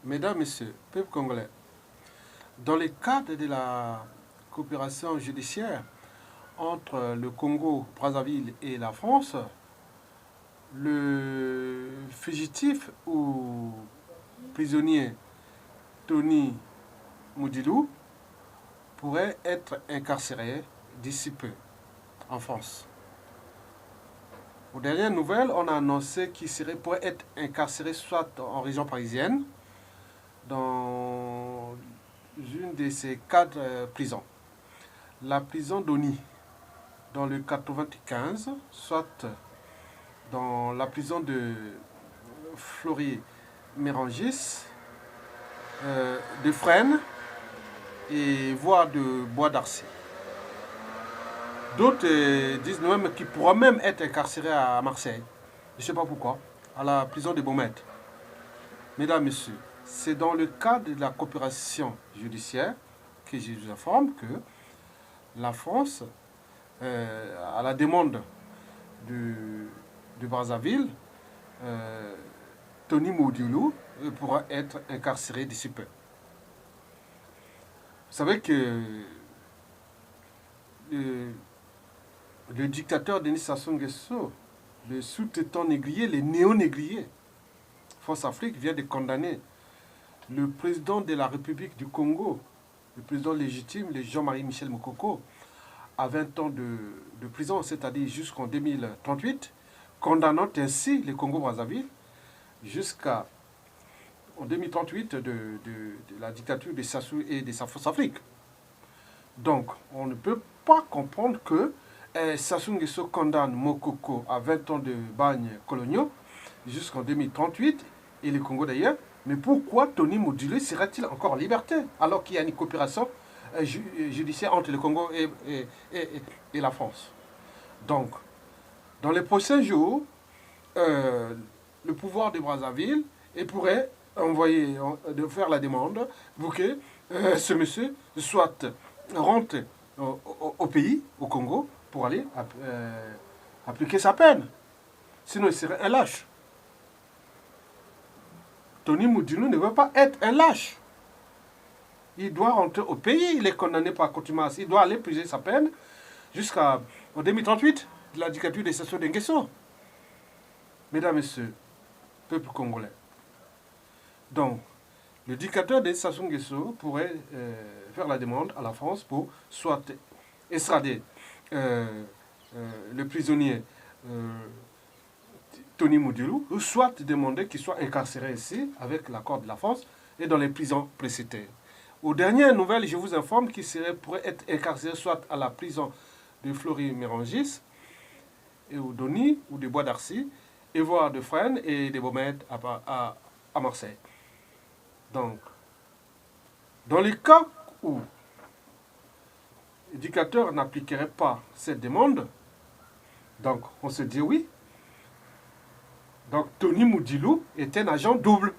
Mesdames, Messieurs, peuple congolais, dans le cadre de la coopération judiciaire entre le Congo-Brazzaville et la France, le fugitif ou prisonnier Tony Moudilou pourrait être incarcéré d'ici peu en France. Aux dernières nouvelles, on a annoncé qu'il pourrait être incarcéré soit en région parisienne, dans une de ces 4 prisons. La prison d'Oni, dans le 95, soit dans la prison de Fleury-Mérangis, de Fresnes et voire de Bois d'Arcy. D'autres disent même qu'il pourra même être incarcéré à Marseille. Je ne sais pas pourquoi, à la prison de Baumette. Mesdames, Messieurs, c'est dans le cadre de la coopération judiciaire que je vous informe que la France, à la demande de Brazzaville, Tony Moudilou pourra être incarcéré d'ici peu. Vous savez que le dictateur Denis Sassou Nguesso, le sous-traitant négrier, les néo-négriers, Force Afrique vient de condamner le président de la République du Congo, le président légitime, le Jean-Marie Michel Mokoko, à 20 ans de prison, c'est-à-dire jusqu'en 2038, condamnant ainsi le Congo-Brazzaville jusqu'en 2038 de la dictature de Sassou et de sa Force Afrique. Donc, on ne peut pas comprendre que Sassou Nguesso condamne Mokoko à 20 ans de bagne coloniaux jusqu'en 2038, et le Congo d'ailleurs. Mais pourquoi Tony Moudilou serait-il encore en liberté alors qu'il y a une coopération judiciaire entre le Congo et la France? Donc, dans les prochains jours, le pouvoir de Brazzaville pourrait faire la demande pour que ce monsieur soit rentre au pays, au Congo, pour aller appliquer sa peine. Sinon, il serait un lâche. Tony Moudilou ne veut pas être un lâche. Il doit rentrer au pays, il est condamné par contumace. Il doit aller purger sa peine jusqu'en 2038 de la dictature de Sassou Nguesso. Mesdames, Messieurs, peuple congolais. Donc, le dictateur de Sassou Nguesso pourrait faire la demande à la France pour soit extrader le prisonnier Tony Moudilou, ou soit demander qu'il soit incarcéré ici avec l'accord de la France et dans les prisons précitées. Aux dernières nouvelles, je vous informe qu'il pourrait être incarcéré soit à la prison de Fleury-Mérangis, et au Doni, ou de Bois d'Arcy, et voire de Fresnes et de Baumette à Marseille. Donc, dans le cas où le dictateur n'appliquerait pas cette demande, donc on se dit oui. Donc Tony Moudilou est un agent double.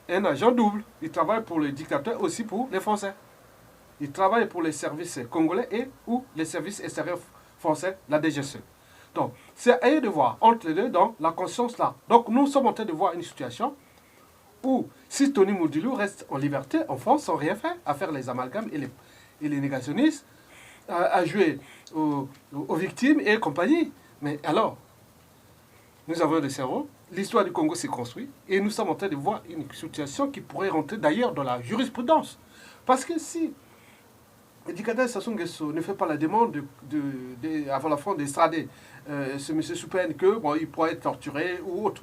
Un agent double. Il travaille pour le dictateur, aussi pour les Français. Il travaille pour les services congolais et ou les services extérieurs français, la DGSE. Donc, c'est à eux de voir entre les deux dans la conscience là. Donc, nous sommes en train de voir une situation où, si Tony Moudilou reste en liberté en France sans rien faire, à faire les amalgames et les négationnistes, à jouer aux victimes et compagnie, mais alors, nous avons des cerveaux, l'histoire du Congo s'est construite, et nous sommes en train de voir une situation qui pourrait rentrer d'ailleurs dans la jurisprudence. Parce que si le dictateur Sassou Nguesso ne fait pas la demande avant la France d'extrader ce monsieur sous peine que il pourrait être torturé ou autre,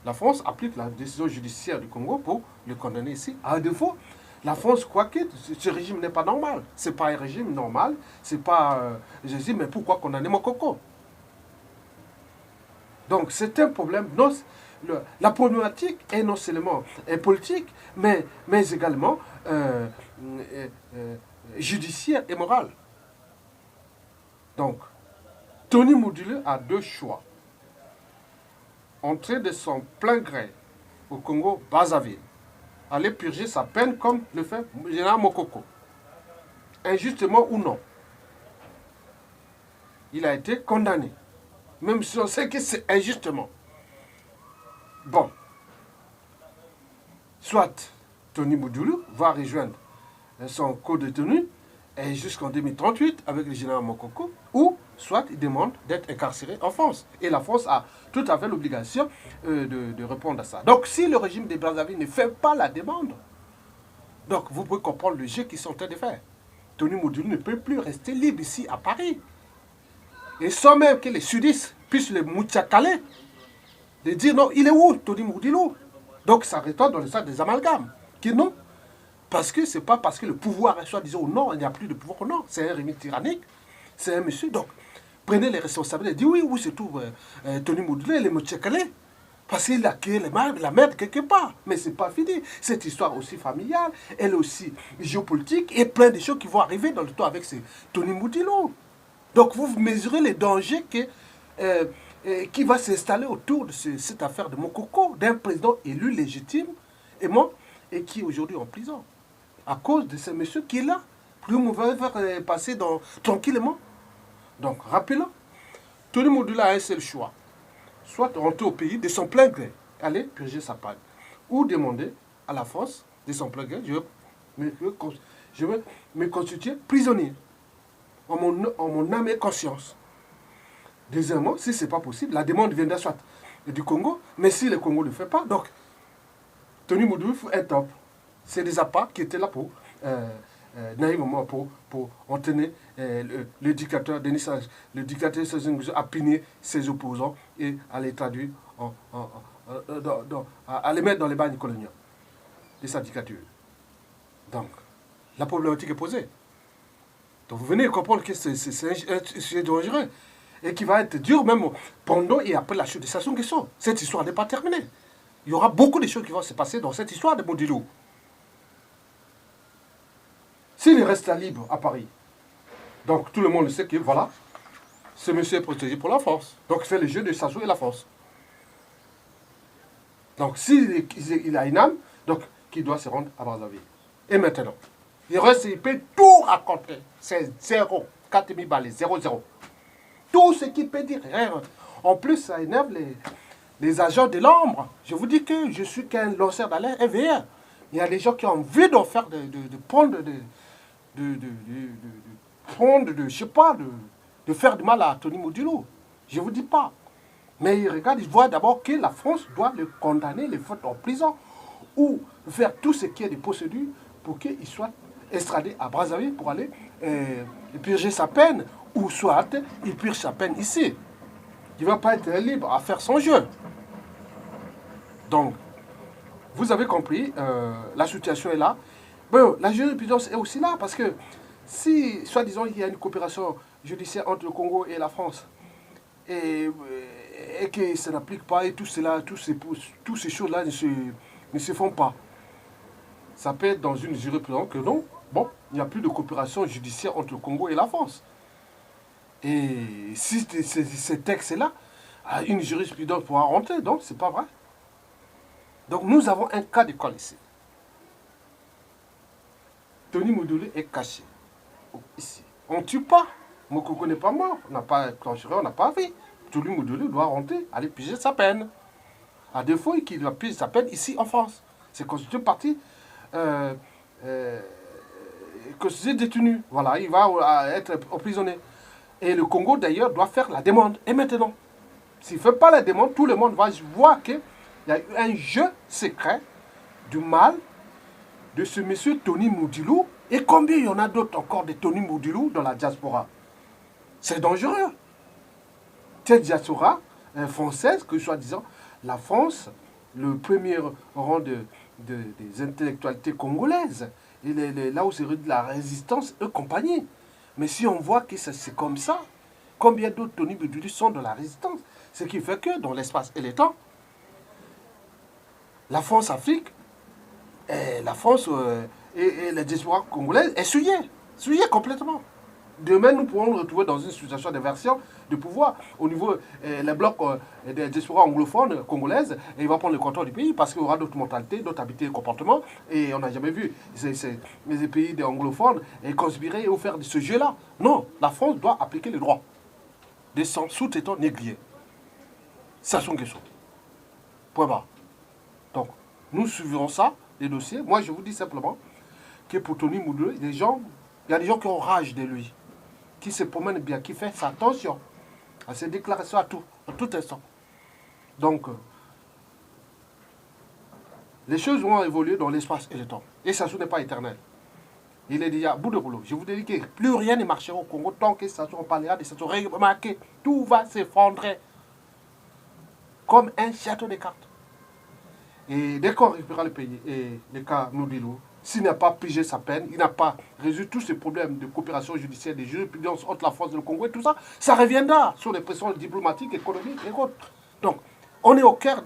la France applique la décision judiciaire du Congo pour le condamner ici. À défaut, la France croit que ce régime n'est pas normal. Ce n'est pas un régime normal. C'est pas. Je dis, mais pourquoi condamner Mokoko? Donc c'est un problème. La problématique est non seulement politique, mais également judiciaire et morale. Donc, Tony Moudilou a deux choix. Entrer de son plein gré au Congo-Brazzaville, aller purger sa peine comme le fait le général Mokoko, injustement ou non. Il a été condamné, même si on sait que c'est injustement. Bon, soit Tony Moudoulou va rejoindre son co-détenu jusqu'en 2038 avec le général Mokoko, ou soit il demande d'être incarcéré en France. Et la France a tout à fait l'obligation de répondre à ça. Donc si le régime de Brazzaville ne fait pas la demande, donc vous pouvez comprendre le jeu qu'ils sont en train de faire. Tony Moudoulou ne peut plus rester libre ici à Paris. Et sans même que les sudistes puissent le moutiacaler, de dire non, il est où Tony Moudoulou? Donc ça retombe dans le sens des amalgames. Qui non? Parce que c'est pas parce que le pouvoir est soi-disant au nord, il n'y a plus de pouvoir au nord. C'est un régime tyrannique, c'est un monsieur. Donc prenez les responsabilités. Dites oui, oui, c'est tout. Tony Moudoulou, il est moutiacalé. Parce qu'il a créé la merde quelque part. Mais c'est pas fini. Cette histoire aussi familiale, elle aussi géopolitique, et plein de choses qui vont arriver dans le temps avec Tony Moudoulou. Donc vous mesurez les dangers qui va s'installer autour de cette affaire de Mokoko, d'un président élu légitime et qui est aujourd'hui en prison. À cause de ce monsieur qui est là, pour nous faire passer tranquillement. Donc rappelons, Tony Moudoulou a un seul choix. Soit rentrer au pays de son plein gré, aller purger sa peine, ou demander à la France de son plein gré, je veux me constituer prisonnier en mon âme et conscience. Deuxièmement, si ce n'est pas possible, la demande viendra soit du Congo, mais si le Congo ne le fait pas, donc Tony Moudoulou faut un top. C'est des appâts qui étaient là pour naïvement pour entraîner le dictateur Denis Sassou, le dictateur Sassou Nguesso à piner ses opposants et à les traduire, à les mettre dans les bagnes coloniaux de sa dictature. Donc, la problématique est posée. Donc vous venez comprendre que c'est un sujet dangereux et qui va être dur même pendant et après la chute de Sassou Nguesso. Cette histoire n'est pas terminée. Il y aura beaucoup de choses qui vont se passer dans cette histoire de Moudoulou. S'il reste libre à Paris, donc tout le monde sait que voilà, ce monsieur est protégé pour la France. Donc il fait le jeu de Sassou et la France. Donc s'il a une âme, donc qu'il doit se rendre à Brazzaville. Et maintenant, il peut tout raconter. C'est 0. 4000 balles, 0-0. Tout ce qu'il peut dire. En plus, ça énerve les agents de l'ombre. Je vous dis que je suis qu'un lanceur d'alerte, un veilleur. Il y a des gens qui ont envie d'en faire, de faire du mal à Tony Moudoulou. Je ne vous dis pas. Mais ils regardent, ils voient d'abord que la France doit le condamner, le foutre en prison, ou faire tout ce qui est des procédures pour qu'il soit extradé à Brazzaville pour aller purger sa peine, ou soit il purge sa peine ici. Il ne va pas être libre à faire son jeu. Donc, vous avez compris, la situation est là. Bon, la jurisprudence est aussi là, parce que si, soi-disant, il y a une coopération judiciaire entre le Congo et la France, et que ça n'applique pas, et tout cela, toutes ces choses-là ne se font pas, ça peut être dans une jurisprudence que non, bon, il n'y a plus de coopération judiciaire entre le Congo et la France. Et si ces textes-là, une jurisprudence pourra rentrer, donc c'est pas vrai. Donc nous avons un cas d'école ici. Tony Moudoulou est caché ici. On ne tue pas. Mokoko n'est pas mort. On n'a pas clôturé, on n'a pas vu. Tony Moudoulou doit rentrer, aller piger sa peine. À défaut qu'il doit piger sa peine ici en France. C'est constitué partie constitué détenu. Voilà, il va être emprisonné. Et le Congo d'ailleurs doit faire la demande. Et maintenant, s'il ne fait pas la demande, tout le monde va voir qu'il y a eu un jeu secret du mal de ce monsieur Tony Moudoulou. Et combien il y en a d'autres encore de Tony Moudoulou dans la diaspora? C'est dangereux. Cette diaspora française, que soi-disant la France, le premier rang des intellectualités congolaises, et là où c'est de la résistance et compagnie. Mais si on voit que c'est comme ça, combien d'autres Tony Moudoulou sont dans la résistance? Ce qui fait que dans l'espace et le temps, la France-Afrique, la France et la diaspora congolaise est souillée complètement. Demain, nous pourrons nous retrouver dans une situation d'inversion de pouvoir au niveau des blocs des diasporas anglophones congolaises, et il va prendre le contrôle du pays parce qu'il y aura d'autres mentalités, d'autres habitudes et comportements, et on n'a jamais vu les pays des anglophones conspirer ou faire ce jeu-là. Non, la France doit appliquer les droits des sous-traitants négligés. Sassou Nguesso. Point barre. Donc, nous suivrons ça des dossiers. Moi, je vous dis simplement que pour Tony Moudou, il y a des gens qui ont rage de lui, qui se promènent bien, qui font attention à ses déclarations à tout instant. Donc, les choses vont évoluer dans l'espace et le temps. Et ça n'est pas éternel. Il est déjà à bout de boulot. Je vous dis que plus rien ne marchera au Congo tant que ça on parlera de stations remarquées. Tout va s'effondrer comme un château de cartes. Et dès qu'on récupérera le pays, et le cas Moudilou, s'il n'a pas pigé sa peine, il n'a pas résolu tous ces problèmes de coopération judiciaire, de jurisprudence entre la France et le Congo et tout ça, ça reviendra sur les pressions diplomatiques, économiques et autres. Donc, on est au cœur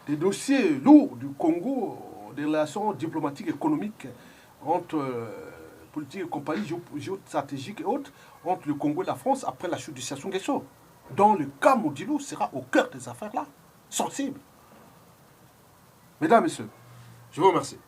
des dossiers lourds du Congo, des relations diplomatiques et économiques entre politique et compagnie géostratégiques et autres, entre le Congo et la France après la chute du Sassou Nguesso. Dans le cas Moudilou sera au cœur des affaires là, sensible. Mesdames, Messieurs, je vous remercie.